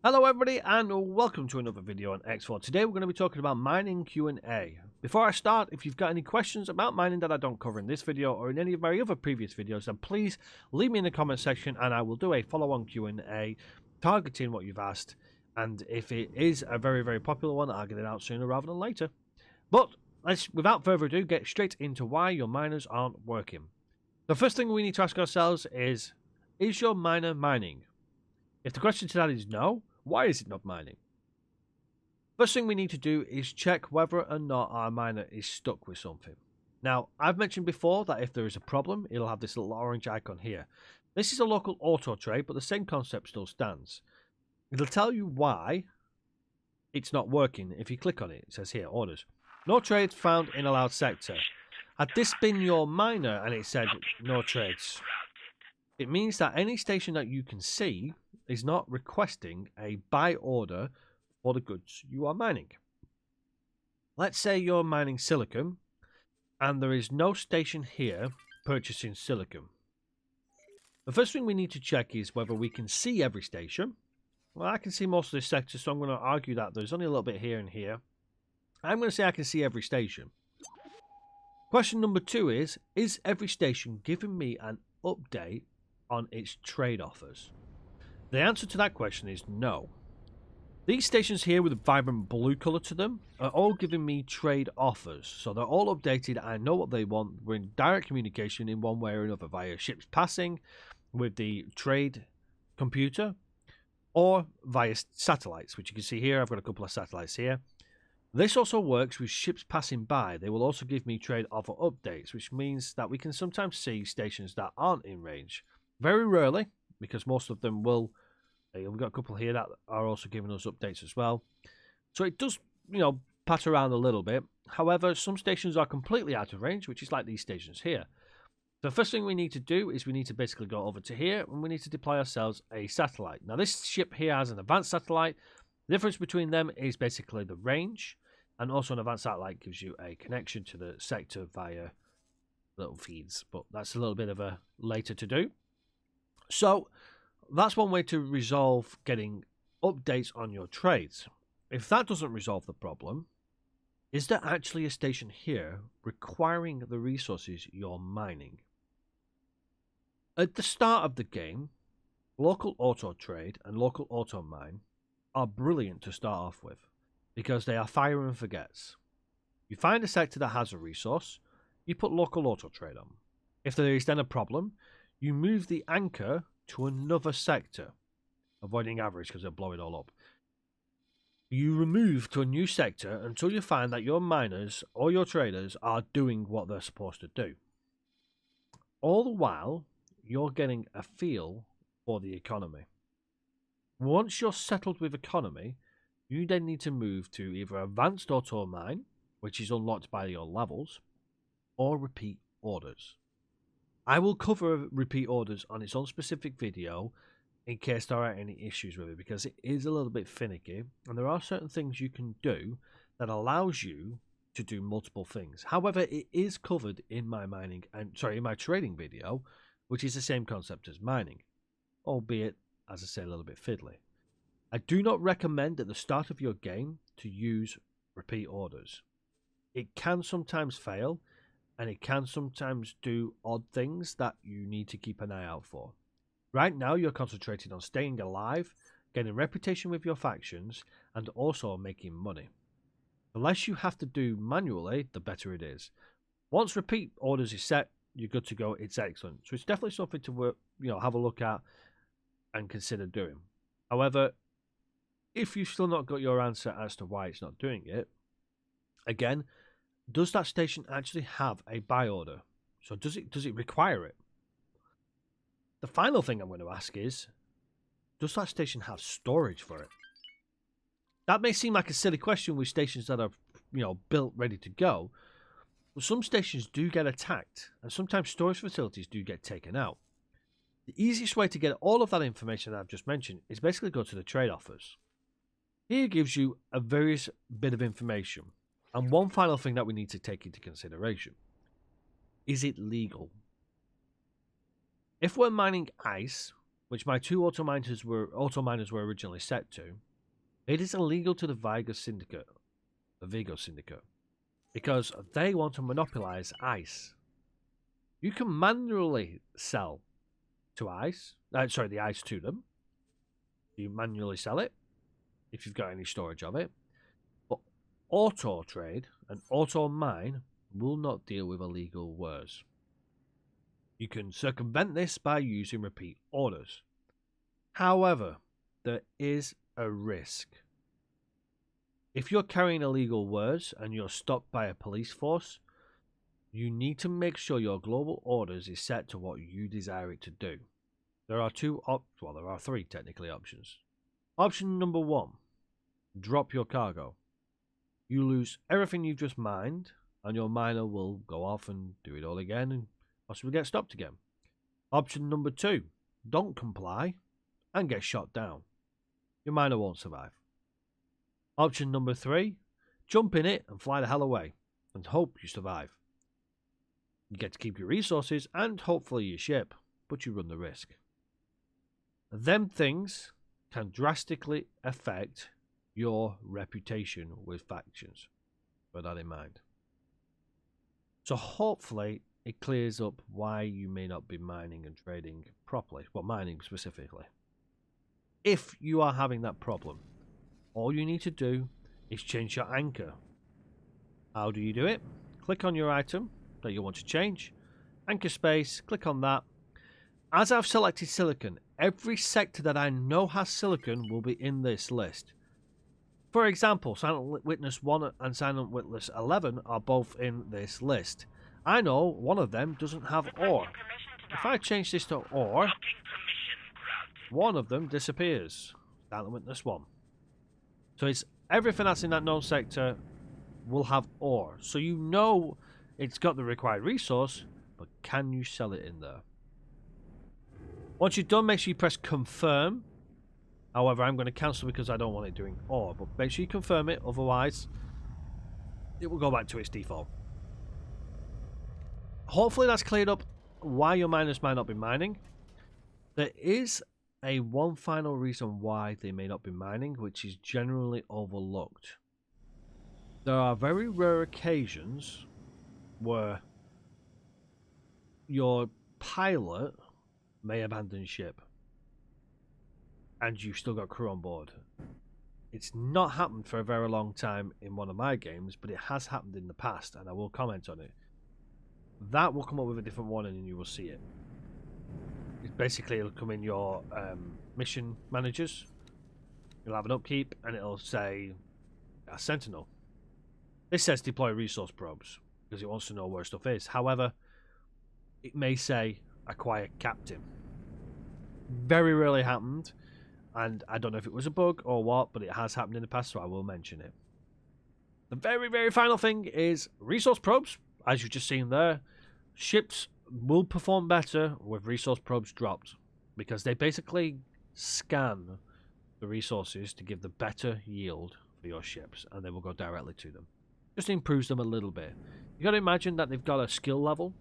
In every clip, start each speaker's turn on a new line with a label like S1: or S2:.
S1: Hello everybody and welcome to another video on X4. Today we're going to be talking about mining Q&A. Before I start, if you've got any questions about mining that I don't cover in this video or in any of my other previous videos, then please leave me in the comment section and I will do a follow-on Q&A targeting what you've asked. And if it is a very popular one, I'll get it out sooner rather than later. But let's, without further ado, get straight into why your miners aren't working. The first thing we need to ask ourselves is your miner mining? If the question to that is no, why is it not mining? First thing we need to do is check whether or not our miner is stuck with something. Now, I've mentioned before that if there is a problem, it'll have this little orange icon here. This is a local auto trade, but the same concept still stands. It'll tell you why it's not working if you click on it. It says here, orders. No trades found in allowed sector. Had this been your miner and it said no trades, it means that any station that you can see is not requesting a buy order for the goods you are mining. Let's say you're mining silicon and there is no station here purchasing silicon. The first thing we need to check is whether we can see every station. Well, I can see most of this sector, so I'm going to argue that there's only a little bit here and here. I'm going to say I can see every station. Question number 2 is every station giving me an update on its trade offers? The answer to that question is no. These stations here with a vibrant blue colour to them are all giving me trade offers. So they're all updated. I know what they want. We're in direct communication in one way or another via ships passing with the trade computer or via satellites, which you can see here. I've got a couple of satellites here. This also works with ships passing by. They will also give me trade offer updates, which means that we can sometimes see stations that aren't in range. Very rarely, because most of them will. We've got a couple here that are also giving us updates as well. So it does, pat around a little bit. However, some stations are completely out of range, which is like these stations here. The first thing we need to do is we need to basically go over to here and we need to deploy ourselves a satellite. Now this ship here has an advanced satellite. The difference between them is basically the range, and also an advanced satellite gives you a connection to the sector via little feeds, but that's a little bit of a later to do. So that's one way to resolve getting updates on your trades. If that doesn't resolve the problem, is there actually a station here requiring the resources you're mining? At the start of the game, local auto trade and local auto mine are brilliant to start off with because they are fire and forgets. You find a sector that has a resource, you put local auto trade on. If there is then a problem, you move the anchor to another sector, avoiding Avarice because they'll blow it all up. You remove to a new sector until you find that your miners or your traders are doing what they're supposed to do. All the while, you're getting a feel for the economy. Once you're settled with economy, you then need to move to either advanced auto mine, which is unlocked by your levels, or repeat orders. I will cover repeat orders on its own specific video in case there are any issues with it, because it is a little bit finicky and there are certain things you can do that allows you to do multiple things. However, it is covered in my in my trading video, which is the same concept as mining, albeit, as I say, a little bit fiddly. I do not recommend at the start of your game to use repeat orders. It can sometimes fail, and it can sometimes do odd things that you need to keep an eye out for. Right now, you're concentrating on staying alive, getting reputation with your factions, and also making money. The less you have to do manually, the better it is. Once repeat orders is set, you're good to go. It's excellent. So it's definitely something to work, have a look at and consider doing. However, if you've still not got your answer as to why it's not doing it, again, does that station actually have a buy order? So does it require it? The final thing I'm going to ask is, does that station have storage for it? That may seem like a silly question with stations that are, built ready to go, but some stations do get attacked, and sometimes storage facilities do get taken out. The easiest way to get all of that information that I've just mentioned is basically go to the trade offers. Here gives you a various bit of information. And one final thing that we need to take into consideration. Is it legal? If we're mining ice, which my two auto miners were originally set to, it is illegal to the Vigo Syndicate, because they want to monopolize ICE. You can manually sell to ICE, the ICE to them. You manually sell it if you've got any storage of it. But auto trade and auto mine will not deal with illegal wares. You can circumvent this by using repeat orders. However, there is a risk. If you're carrying illegal wares and you're stopped by a police force, you need to make sure your global orders is set to what you desire it to do. There are three technically options. Option number 1, drop your cargo. You lose everything you've just mined, and your miner will go off and do it all again and possibly get stopped again. Option number 2, don't comply and get shot down. Your miner won't survive. Option number 3, jump in it and fly the hell away and hope you survive. You get to keep your resources and hopefully your ship, but you run the risk. Them things can drastically affect your reputation with factions. Bear that in mind. So hopefully it clears up why you may not be mining and trading properly. Well, mining specifically. If you are having that problem, all you need to do is change your anchor. How do you do it? Click on your item that you want to change. Anchor space, click on that. As I've selected silicon, every sector that I know has silicon will be in this list. For example, Silent Witness 1 and Silent Witness 11 are both in this list. I know one of them doesn't have ore. If I change this to ore, one of them disappears. Silent Witness 1. So it's everything that's in that known sector will have ore. So you know it's got the required resource, but can you sell it in there? Once you're done, make sure you press confirm. However, I'm going to cancel because I don't want it doing ore, but make sure you confirm it, otherwise it will go back to its default. Hopefully that's cleared up why your miners might not be mining. There is one final reason why they may not be mining, which is generally overlooked. There are very rare occasions where your pilot may abandon ship and you've still got crew on board. It's not happened for a very long time in one of my games, but it has happened in the past, and I will comment on it. That will come up with a different warning and you will see it. Basically, it'll come in your mission managers. You'll have an upkeep and it'll say a sentinel. This says deploy resource probes because it wants to know where stuff is. However, it may say acquire captain. Very rarely happened, and I don't know if it was a bug or what, but it has happened in the past, so I will mention it. The very, very final thing is resource probes. As you've just seen there, ships will perform better with resource probes dropped because they basically scan the resources to give the better yield for your ships, and they will go directly to them. Just improves them a little bit. You got to imagine that they've got a skill level.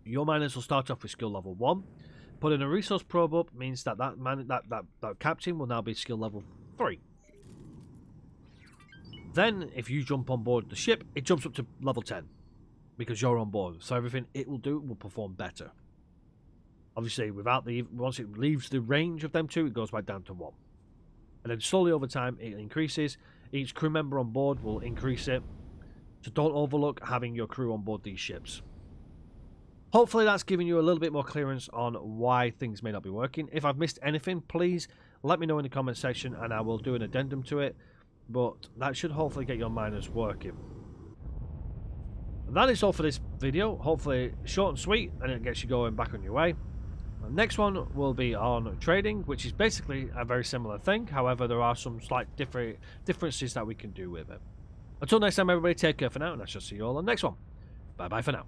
S1: Your miners will start off with skill level 1. Putting a resource probe up means that that captain will now be skill level 3. Then, if you jump on board the ship, it jumps up to level 10 because you're on board. So everything it will do will perform better. Obviously, once it leaves the range of them two, it goes back down to 1. And then slowly over time, it increases. Each crew member on board will increase it. So don't overlook having your crew on board these ships. Hopefully that's giving you a little bit more clearance on why things may not be working. If I've missed anything, please let me know in the comment section and I will do an addendum to it. But that should hopefully get your miners working. And that is all for this video. Hopefully short and sweet, and it gets you going back on your way. The next one will be on trading, which is basically a very similar thing. However, there are some slight differences that we can do with it. Until next time, everybody, take care for now, and I shall see you all on the next one. Bye bye for now.